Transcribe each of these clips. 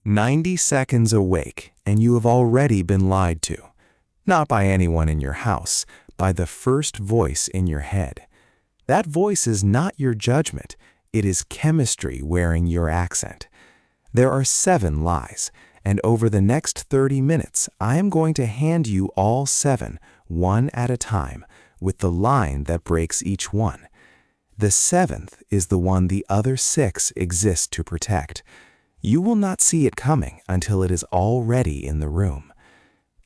90 seconds awake, and you have already been lied to. Not by anyone in your house, by the first voice in your head. That voice is not your judgment. It is chemistry wearing your accent. There are 7 lies, and over the next 30 minutes, I am going to hand you all 7, one at a time, with the line that breaks each one. The 7th is the one the other 6 exist to protect. You will not see it coming until it is already in the room.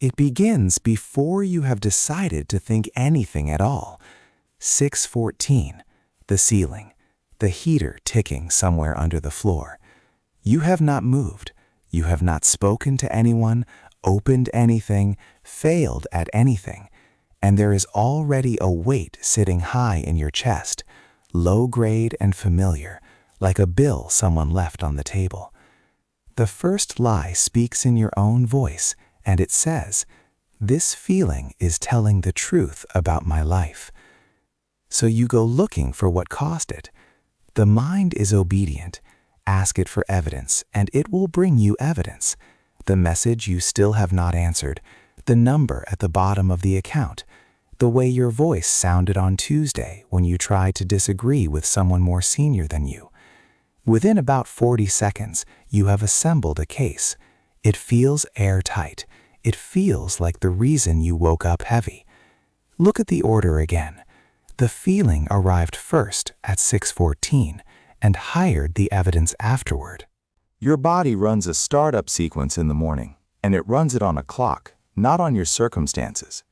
It begins before you have decided to think anything at all. 6:14, the ceiling, the heater ticking somewhere under the floor. You have not moved. You have not spoken to anyone, opened anything, failed at anything, and there is already a weight sitting high in your chest, low grade and familiar, like a bill someone left on the table. The first lie speaks in your own voice, and it says, "This feeling is telling the truth about my life." So you go looking for what caused it. The mind is obedient. Ask it for evidence, and it will bring you evidence. The message you still have not answered, the number at the bottom of the account, the way your voice sounded on Tuesday when you tried to disagree with someone more senior than you. Within about 40 seconds, you have assembled a case. It feels airtight. It feels like the reason you woke up heavy. Look at the order again. The feeling arrived first at 6:14 and hired the evidence afterward. Your body runs a startup sequence in the morning, and it runs it on a clock, not on your circumstances.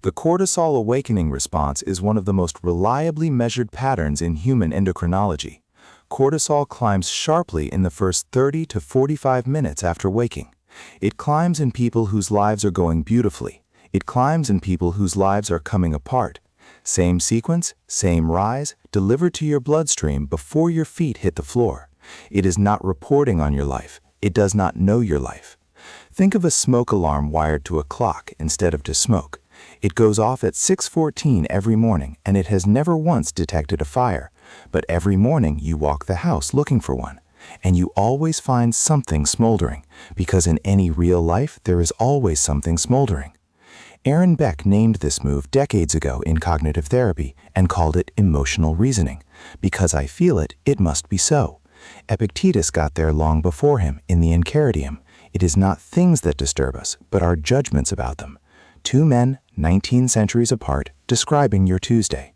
The cortisol awakening response is one of the most reliably measured patterns in human endocrinology. Cortisol climbs sharply in the first 30 to 45 minutes after waking. It climbs in people whose lives are going beautifully. It climbs in people whose lives are coming apart. Same sequence, same rise, delivered to your bloodstream before your feet hit the floor. It is not reporting on your life. It does not know your life. Think of a smoke alarm wired to a clock instead of to smoke. It goes off at 6:14 every morning, and it has never once detected a fire. But every morning you walk the house looking for one, and you always find something smoldering, because in any real life there is always something smoldering. Aaron Beck named this move decades ago in cognitive therapy and called it emotional reasoning. Because I feel it, it must be so. Epictetus got there long before him in the Enchiridion. It is not things that disturb us, but our judgments about them. 2 men, 19 centuries apart, describing your Tuesday.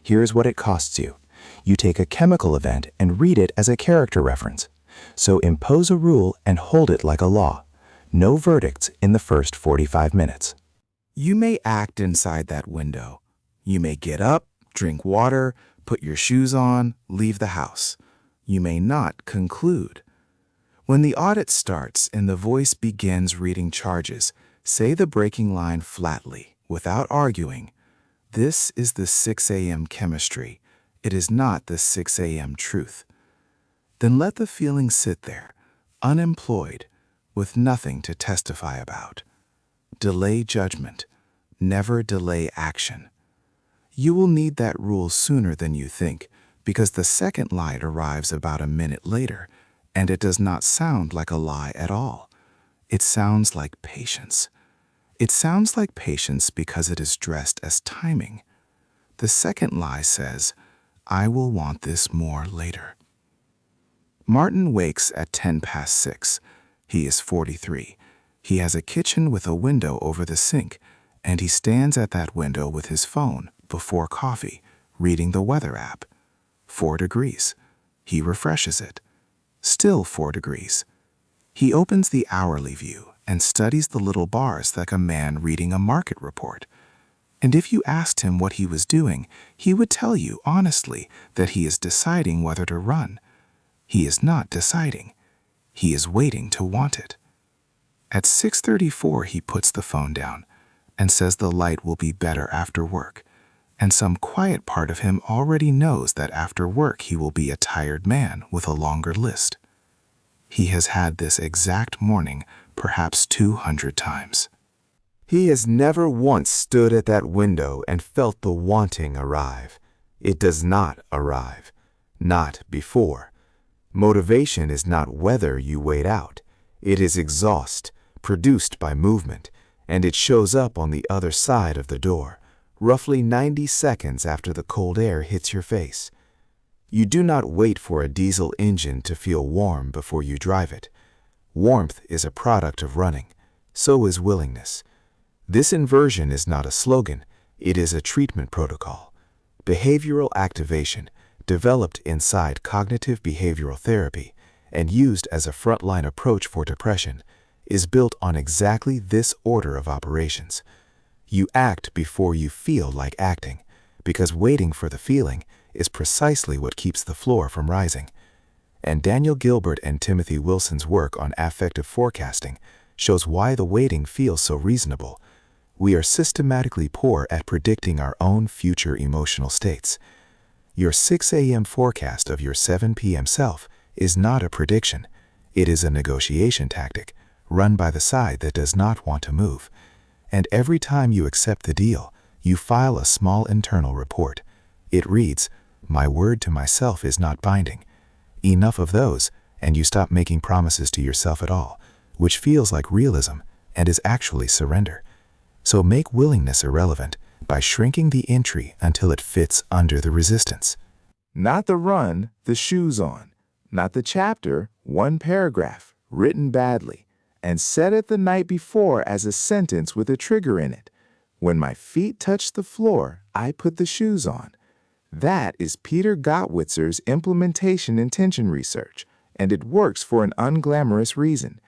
Here's what it costs you. You take a chemical event and read it as a character reference. So impose a rule and hold it like a law. No verdicts in the first 45 minutes. You may act inside that window. You may get up, drink water, put your shoes on, leave the house. You may not conclude. When the audit starts and the voice begins reading charges, say the breaking line flatly, without arguing. This is the 6 a.m. chemistry. It is not the 6 a.m. truth. Then let the feeling sit there, unemployed, with nothing to testify about. Delay judgment. Never delay action. You will need that rule sooner than you think, because the second lie arrives about a minute later, and it does not sound like a lie at all. It sounds like patience. It sounds like patience because it is dressed as timing. The second lie says, "I will want this more later." Martin wakes at 6:10. He is 43. He has a kitchen with a window over the sink, and he stands at that window with his phone before coffee, reading the weather app. 4 degrees. He refreshes it. Still 4 degrees. He opens the hourly view and studies the little bars like a man reading a market report. And if you asked him what he was doing, he would tell you honestly that he is deciding whether to run. He is not deciding. He is waiting to want it. At 6:34, he puts the phone down and says the light will be better after work. And some quiet part of him already knows that after work he will be a tired man with a longer list. He has had this exact morning perhaps 200 times. He has never once stood at that window and felt the wanting arrive. It does not arrive. Not before. Motivation is not whether you wait out. It is exhaust, produced by movement, and it shows up on the other side of the door, roughly 90 seconds after the cold air hits your face. You do not wait for a diesel engine to feel warm before you drive it. Warmth is a product of running. So is willingness. This inversion is not a slogan, it is a treatment protocol. Behavioral activation, developed inside cognitive behavioral therapy and used as a frontline approach for depression, is built on exactly this order of operations. You act before you feel like acting, because waiting for the feeling is precisely what keeps the floor from rising. And Daniel Gilbert and Timothy Wilson's work on affective forecasting shows why the waiting feels so reasonable. We are systematically poor at predicting our own future emotional states. Your 6 a.m. forecast of your 7 p.m. self is not a prediction. It is a negotiation tactic, run by the side that does not want to move. And every time you accept the deal, you file a small internal report. It reads, "My word to myself is not binding." Enough of those, and you stop making promises to yourself at all, which feels like realism and is actually surrender. So make willingness irrelevant by shrinking the entry until it fits under the resistance. Not the run, the shoes on. Not the chapter, one paragraph, written badly, and set it the night before as a sentence with a trigger in it. When my feet touch the floor, I put the shoes on. That is Peter Gottwitzer's implementation intention research, and it works for an unglamorous reason.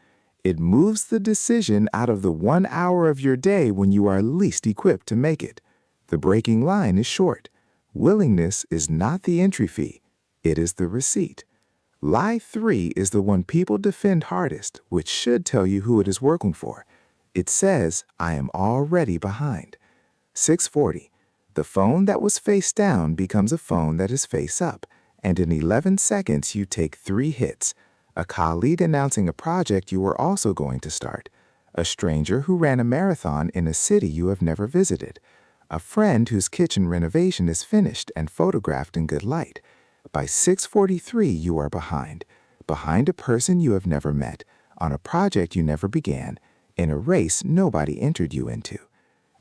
It moves the decision out of the 1 hour of your day when you are least equipped to make it. The breaking line is short. Willingness is not the entry fee. It is the receipt. Lie 3 is the one people defend hardest, which should tell you who it is working for. It says, "I am already behind." 640. The phone that was face down becomes a phone that is face up, and in 11 seconds you take 3 hits. A colleague announcing a project you are also going to start. A stranger who ran a marathon in a city you have never visited. A friend whose kitchen renovation is finished and photographed in good light. By 6:43 you are behind. Behind a person you have never met, on a project you never began, in a race nobody entered you into.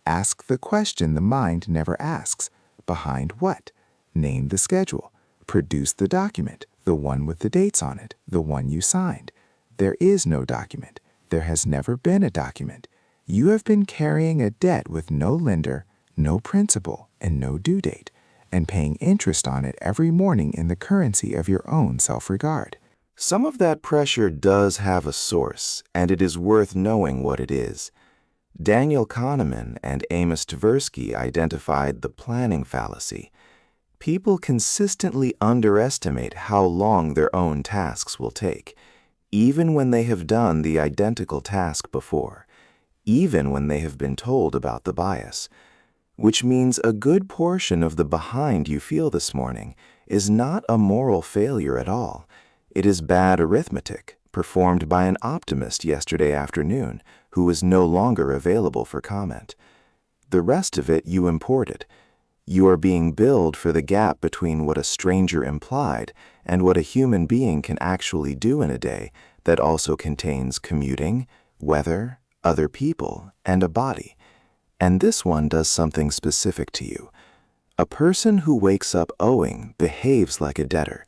Ask the question the mind never asks. Behind what? Name the schedule. Produce the document, the one with the dates on it, the one you signed. There is no document. There has never been a document. You have been carrying a debt with no lender, no principal, and no due date, and paying interest on it every morning in the currency of your own self-regard. Some of that pressure does have a source, and it is worth knowing what it is. Daniel Kahneman and Amos Tversky identified the planning fallacy. People consistently underestimate how long their own tasks will take, even when they have done the identical task before, even when they have been told about the bias. Which means a good portion of the behind you feel this morning is not a moral failure at all. It is bad arithmetic, performed by an optimist yesterday afternoon who was no longer available for comment. The rest of it you imported. You are being billed for the gap between what a stranger implied and what a human being can actually do in a day that also contains commuting, weather, other people, and a body. And this one does something specific to you. A person who wakes up owing behaves like a debtor.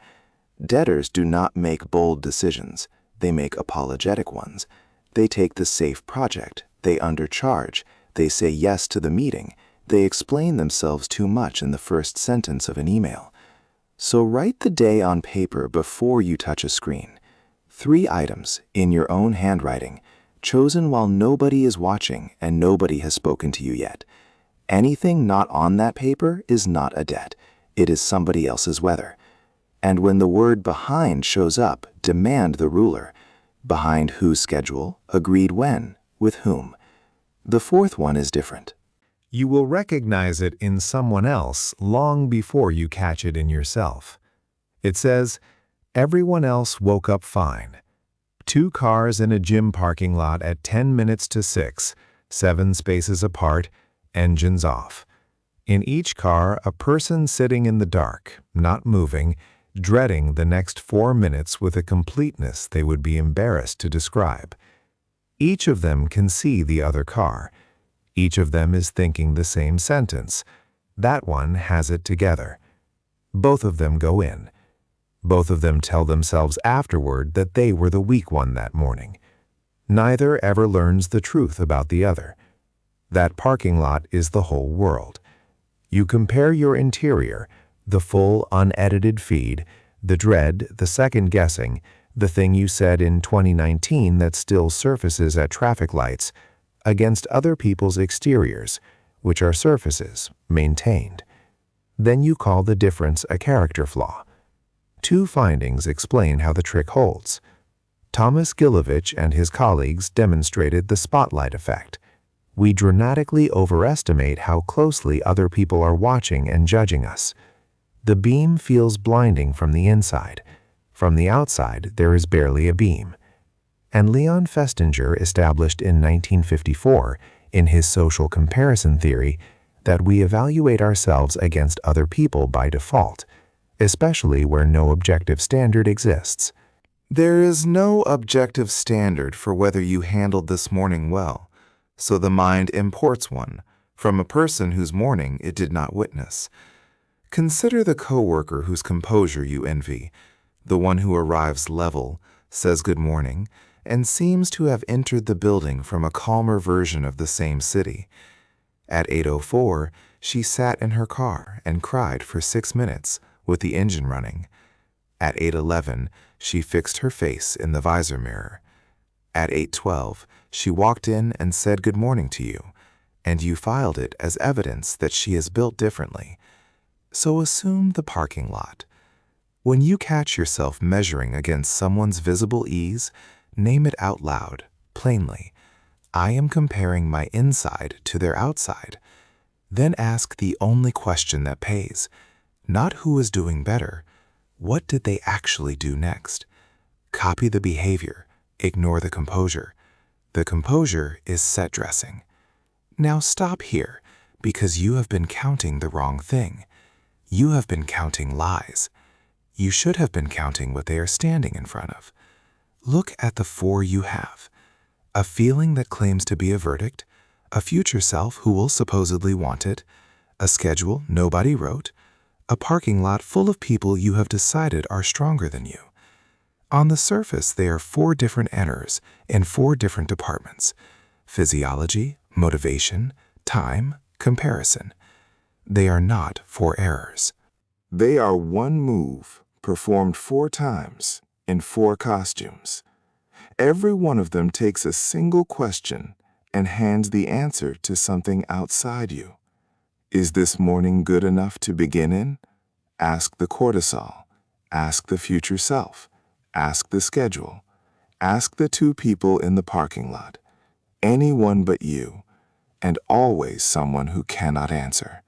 Debtors do not make bold decisions. They make apologetic ones. They take the safe project. They undercharge. They say yes to the meeting. They explain themselves too much in the first sentence of an email. So write the day on paper before you touch a screen. 3 items in your own handwriting, chosen while nobody is watching and nobody has spoken to you yet. Anything not on that paper is not a debt. It is somebody else's weather. And when the word behind shows up, demand the ruler. Behind whose schedule, agreed when, with whom. The 4th one is different. You will recognize it in someone else long before you catch it in yourself. It says, everyone else woke up fine. 2 cars in a gym parking lot at 10 minutes to 6, 7 spaces apart, engines off. In each car, a person sitting in the dark, not moving, dreading the next 4 minutes with a completeness they would be embarrassed to describe. Each of them can see the other car. Each of them is thinking the same sentence. That one has it together. Both of them go in. Both of them tell themselves afterward that they were the weak one that morning. Neither ever learns the truth about the other. That parking lot is the whole world. You compare your interior, the full unedited feed, the dread, the second guessing, the thing you said in 2019 that still surfaces at traffic lights, against other people's exteriors, which are surfaces, maintained. Then you call the difference a character flaw. 2 findings explain how the trick holds. Thomas Gilovich and his colleagues demonstrated the spotlight effect. We dramatically overestimate how closely other people are watching and judging us. The beam feels blinding from the inside. From the outside, there is barely a beam. And Leon Festinger established in 1954, in his social comparison theory, that we evaluate ourselves against other people by default, especially where no objective standard exists. There is no objective standard for whether you handled this morning well, so the mind imports one from a person whose morning it did not witness. Consider the coworker whose composure you envy, the one who arrives level, says good morning, and seems to have entered the building from a calmer version of the same city. At 8:04, she sat in her car and cried for 6 minutes with the engine running. At 8:11, she fixed her face in the visor mirror. At 8:12, she walked in and said good morning to you, and you filed it as evidence that she is built differently. So assume the parking lot. When you catch yourself measuring against someone's visible ease, name it out loud, plainly. I am comparing my inside to their outside. Then ask the only question that pays. Not who is doing better. What did they actually do next? Copy the behavior. Ignore the composure. The composure is set dressing. Now stop here, because you have been counting the wrong thing. You have been counting lies. You should have been counting what they are standing in front of. Look at the 4 you have. A feeling that claims to be a verdict, a future self who will supposedly want it, a schedule nobody wrote, a parking lot full of people you have decided are stronger than you. On the surface, they are 4 different errors in 4 different departments: physiology, motivation, time, comparison. They are not 4 errors. They are 1 move, performed 4 times, in 4 costumes. Every one of them takes a single question and hands the answer to something outside you. Is this morning good enough to begin in? Ask the cortisol. Ask the future self. Ask the schedule. Ask the 2 people in the parking lot. Anyone but you, and always someone who cannot answer.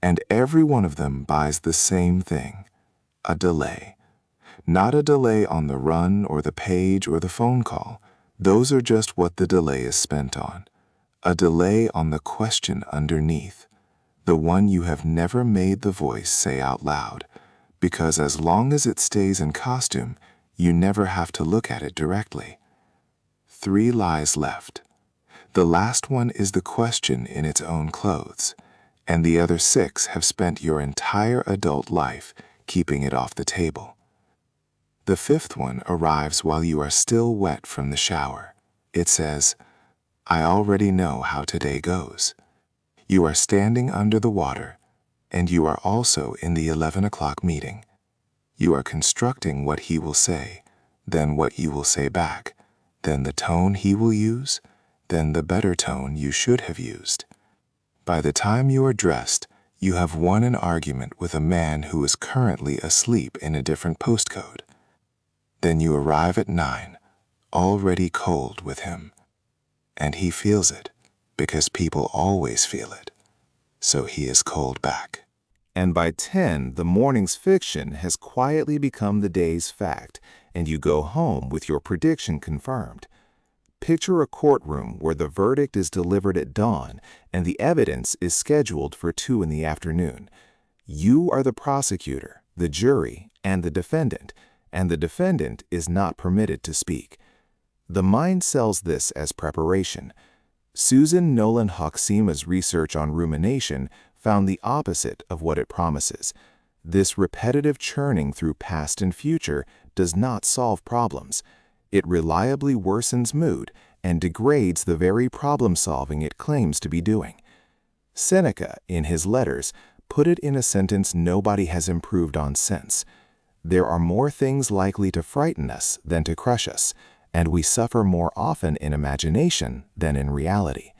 And every one of them buys the same thing: a delay. Not a delay on the run or the page or the phone call. Those are just what the delay is spent on. A delay on the question underneath, the one you have never made the voice say out loud, because as long as it stays in costume, you never have to look at it directly. 3 lies left. The last one is the question in its own clothes, and the other 6 have spent your entire adult life keeping it off the table. The 5th one arrives while you are still wet from the shower. It says, I already know how today goes. You are standing under the water, and you are also in the 11 o'clock meeting. You are constructing what he will say, then what you will say back, then the tone he will use, then the better tone you should have used. By the time you are dressed, you have won an argument with a man who is currently asleep in a different postcode. Then you arrive at 9, already cold with him. And he feels it, because people always feel it. So he is cold back. And by 10, the morning's fiction has quietly become the day's fact, and you go home with your prediction confirmed. Picture a courtroom where the verdict is delivered at dawn and the evidence is scheduled for 2 in the afternoon. You are the prosecutor, the jury, and the defendant is not permitted to speak. The mind sells this as preparation. Susan Nolan Hoxema's research on rumination found the opposite of what it promises. This repetitive churning through past and future does not solve problems. It reliably worsens mood and degrades the very problem-solving it claims to be doing. Seneca, in his letters, put it in a sentence nobody has improved on since. There are more things likely to frighten us than to crush us, and we suffer more often in imagination than in reality.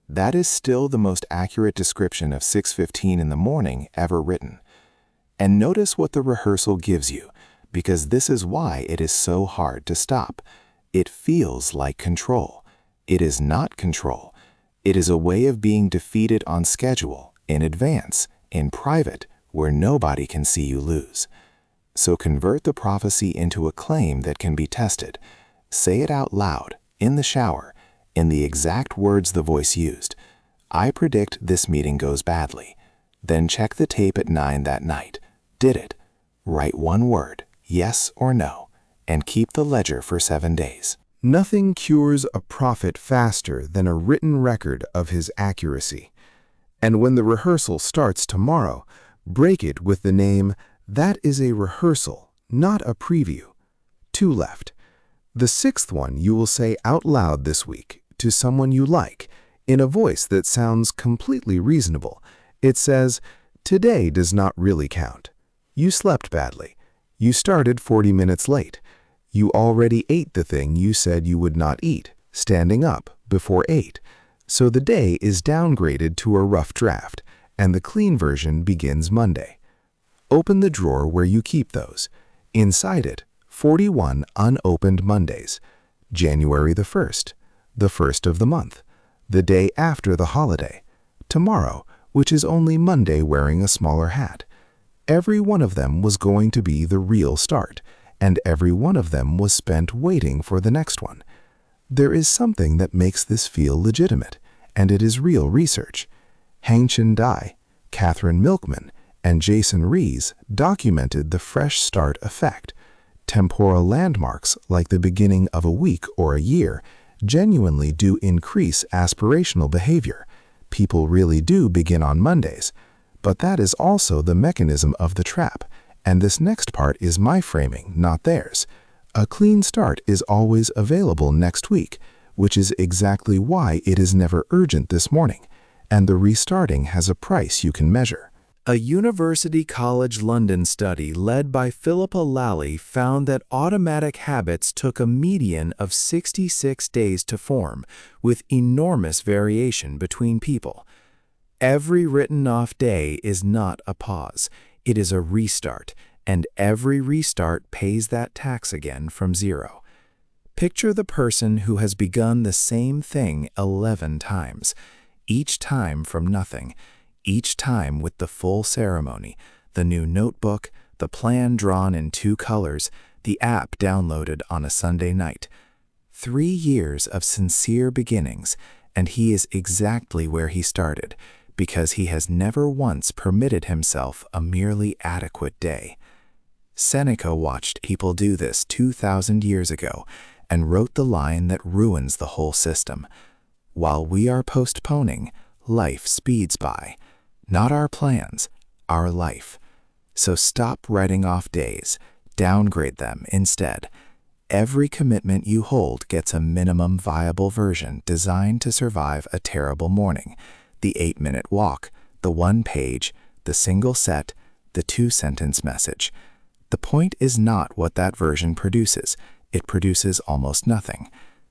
That is still the most accurate description of 6:15 in the morning ever written. And notice what the rehearsal gives you, because this is why it is so hard to stop. It feels like control. It is not control. It is a way of being defeated on schedule, in advance, in private, where nobody can see you lose. So convert the prophecy into a claim that can be tested. Say it out loud, in the shower, in the exact words the voice used. I predict this meeting goes badly. Then check the tape at 9 that night. Did it? Write one word, yes or no, and keep the ledger for 7 days. Nothing cures a prophet faster than a written record of his accuracy. And when the rehearsal starts tomorrow, break it with the name, "That is a rehearsal, not a preview." 2 left. The 6th one you will say out loud this week to someone you like, in a voice that sounds completely reasonable. It says, "Today does not really count. You slept badly. You started 40 minutes late. You already ate the thing you said you would not eat, standing up before 8. So the day is downgraded to a rough draft, and the clean version begins Monday." Open the drawer where you keep those. Inside it, 41 unopened Mondays. January the 1st, the 1st of the month, the day after the holiday, tomorrow, which is only Monday wearing a smaller hat. Every one of them was going to be the real start, and every one of them was spent waiting for the next one. There is something that makes this feel legitimate, and it is real research. Hang-Chin Dai, Catherine Milkman, and Jason Rees documented the fresh start effect. Temporal landmarks, like the beginning of a week or a year, genuinely do increase aspirational behavior. People really do begin on Mondays. But that is also the mechanism of the trap, and this next part is my framing, not theirs. A clean start is always available next week, which is exactly why it is never urgent this morning, and the restarting has a price you can measure. A University College London study led by Philippa Lally found that automatic habits took a median of 66 days to form, with enormous variation between people. Every written-off day is not a pause. It is a restart, and every restart pays that tax again from zero. Picture the person who has begun the same thing 11 times, each time from nothing, each time with the full ceremony, the new notebook, the plan drawn in 2 colors, the app downloaded on a Sunday night. 3 years of sincere beginnings, and he is exactly where he started, because he has never once permitted himself a merely adequate day. Seneca watched people do this 2,000 years ago and wrote the line that ruins the whole system. While we are postponing, life speeds by. Not our plans, our life. So stop writing off days. Downgrade them instead. Every commitment you hold gets a minimum viable version designed to survive a terrible morning. The 8-minute walk, the 1 page, the single set, the 2-sentence message. The point is not what that version produces. It produces almost nothing.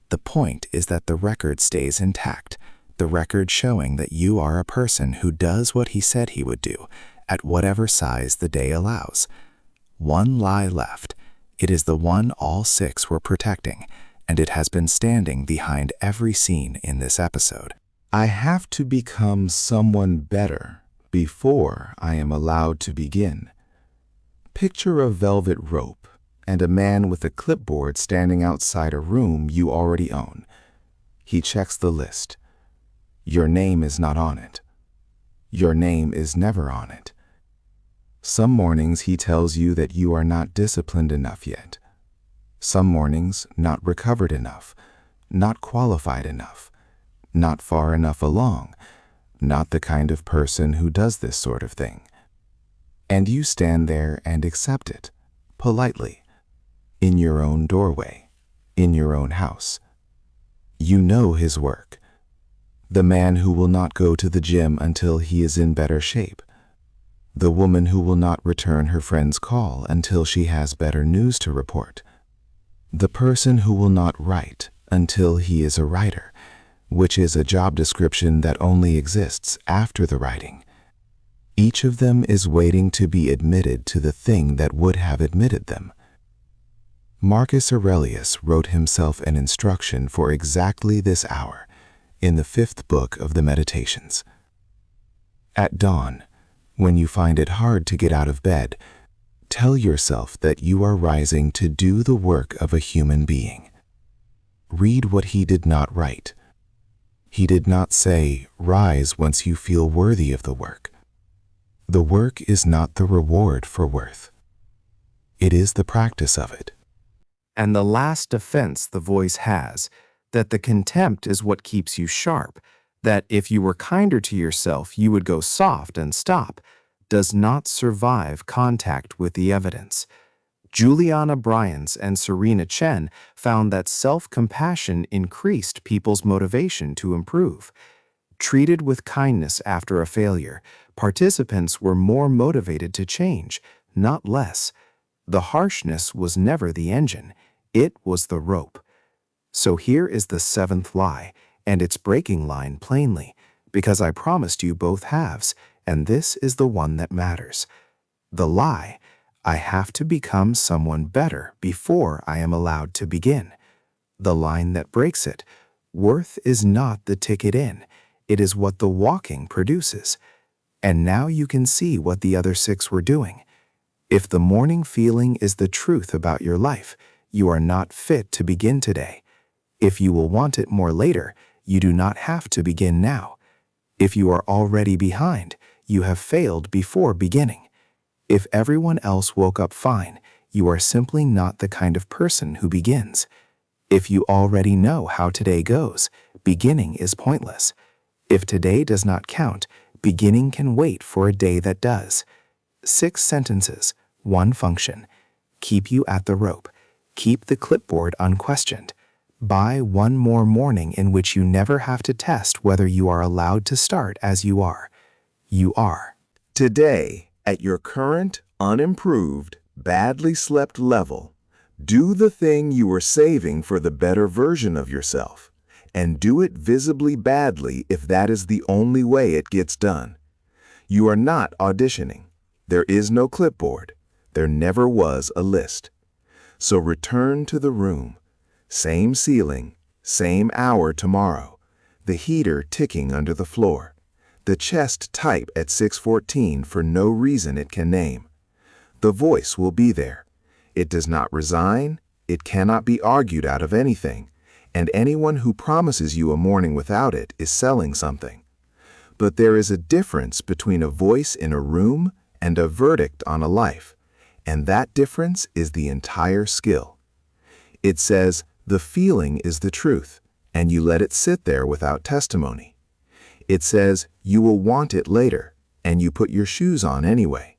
The point is that the record stays intact, the record showing that you are a person who does what he said he would do, at whatever size the day allows. One lie left. It is the one all 6 were protecting, and it has been standing behind every scene in this episode. I have to become someone better before I am allowed to begin. Picture a velvet rope and a man with a clipboard standing outside a room you already own. He checks the list. Your name is not on it. Your name is never on it. Some mornings he tells you that you are not disciplined enough yet. Some mornings not recovered enough, not qualified enough, not far enough along, not the kind of person who does this sort of thing. And you stand there and accept it, politely, in your own doorway, in your own house. You know his work. The man who will not go to the gym until he is in better shape. The woman who will not return her friend's call until she has better news to report. The person who will not write until he is a writer, which is a job description that only exists after the writing. Each of them is waiting to be admitted to the thing that would have admitted them. Marcus Aurelius wrote himself an instruction for exactly this hour in the 5th book of the Meditations. At dawn, when you find it hard to get out of bed, tell yourself that you are rising to do the work of a human being. Read what he did not write. He did not say, "Rise once you feel worthy of the work." The work is not the reward for worth. It is the practice of it. And the last defense the voice has, that the contempt is what keeps you sharp, that if you were kinder to yourself you would go soft and stop, does not survive contact with the evidence. Juliana Bryans and Serena Chen found that self-compassion increased people's motivation to improve. Treated with kindness after a failure, participants were more motivated to change, not less. The harshness was never the engine, it was the rope. So here is the 7th lie, and its breaking line plainly, because I promised you both halves, and this is the one that matters. The lie: I have to become someone better before I am allowed to begin. The line that breaks it: worth is not the ticket in, it is what the walking produces. And now you can see what the other 6 were doing. If the morning feeling is the truth about your life, you are not fit to begin today. If you will want it more later, you do not have to begin now. If you are already behind, you have failed before beginning. If everyone else woke up fine, you are simply not the kind of person who begins. If you already know how today goes, beginning is pointless. If today does not count, beginning can wait for a day that does. 6 sentences, 1 function. Keep you at the rope. Keep the clipboard unquestioned. Buy 1 more morning in which you never have to test whether you are allowed to start as you are. You are. Today, at your current, unimproved, badly slept level, do the thing you were saving for the better version of yourself, and do it visibly badly if that is the only way it gets done. You are not auditioning. There is no clipboard. There never was a list. So return to the room. Same ceiling, same hour tomorrow. The heater ticking under the floor. The chest type at 6:14 for no reason it can name. The voice will be there. It does not resign. It cannot be argued out of anything. And anyone who promises you a morning without it is selling something. But there is a difference between a voice in a room and a verdict on a life, and that difference is the entire skill. It says, the feeling is the truth, and you let it sit there without testimony. It says, you will want it later, and you put your shoes on anyway.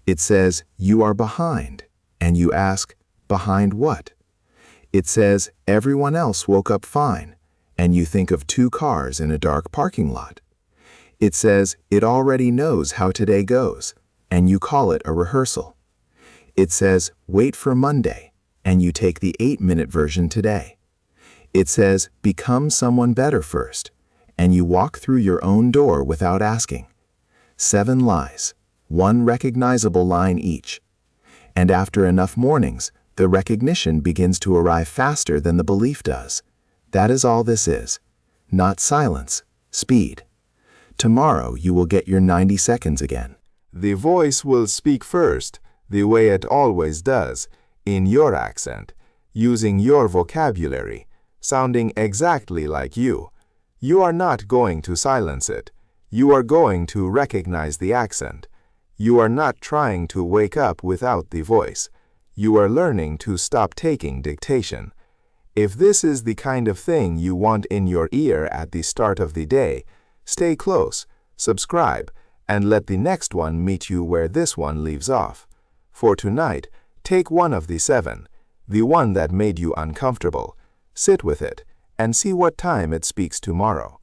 It says, you are behind, and you ask, behind what? It says, everyone else woke up fine, and you think of 2 cars in a dark parking lot. It says, it already knows how today goes, and you call it a rehearsal. It says, wait for Monday, and you take the 8-minute version today. It says, become someone better first, and you walk through your own door without asking. 7 lies, 1 recognizable line each. And after enough mornings, the recognition begins to arrive faster than the belief does. That is all this is. Not silence, speed. Tomorrow you will get your 90 seconds again. The voice will speak first, the way it always does, in your accent, using your vocabulary, sounding exactly like you. You are not going to silence it. You are going to recognize the accent. You are not trying to wake up without the voice. You are learning to stop taking dictation. If this is the kind of thing you want in your ear at the start of the day, stay close, subscribe, and let the next one meet you where this one leaves off. For tonight, take one of the 7, the one that made you uncomfortable, sit with it, and see what time it speaks tomorrow.